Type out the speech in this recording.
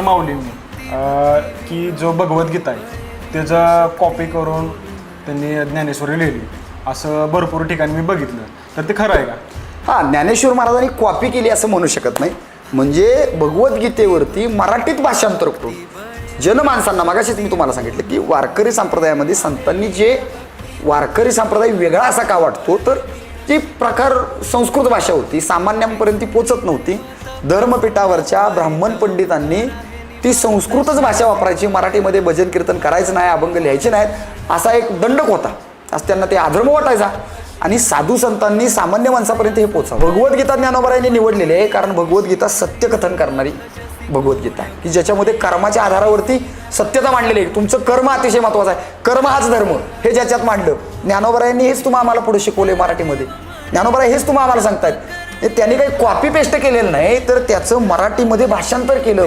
माऊलींनी की जो भगवद्गीता आहे त्याचा कॉपी करून त्यांनी ज्ञानेश्वरी लिहिली असं भरपूर ठिकाणी मी बघितलं, तर ते खरं आहे का? हां, ज्ञानेश्वर महाराजांनी कॉपी केली असं म्हणू शकत नाही. म्हणजे भगवद्गीतेवरती मराठीत भाषांतर करून जनमानसांना, मागाशीच मी तुम्हाला सांगितलं की वारकरी संप्रदायामध्ये संतांनी जे वारकरी संप्रदाय वेगळा असा का वाटतो, तर जी प्रकार संस्कृत भाषा होती, सामान्यांपर्यंत ती पोचत नव्हती. धर्मपीठावरच्या ब्राह्मण पंडितांनी ती संस्कृतच भाषा वापरायची, मराठीमध्ये भजन कीर्तन करायचं नाही, अभंग लिहायचे नाहीत असा एक दंडक होता. आज त्यांना ते अधर्म वाटायचा आणि साधू संतांनी सामान्य माणसापर्यंत हे पोचावं. भगवद्गीता ज्ञानोबारायांनी निवडलेली आहे कारण भगवद्गीता सत्यकथन करणारी भगवद्गीता आहे की ज्याच्यामध्ये कर्माच्या आधारावरती सत्यता मांडलेली आहे. तुमचं कर्म अतिशय महत्त्वाचं आहे, कर्म हाच धर्म हे ज्याच्यात मांडलं. ज्ञानोबारायांनी हेच तुम्हाला आम्हाला पुढे शिकवले मराठीमध्ये. ज्ञानोबाराय हेच तुम्हाला आम्हाला सांगतायत. त्यांनी काही कॉपी पेस्ट केलेलं नाही, तर त्याचं मराठीमध्ये भाषांतर केलं.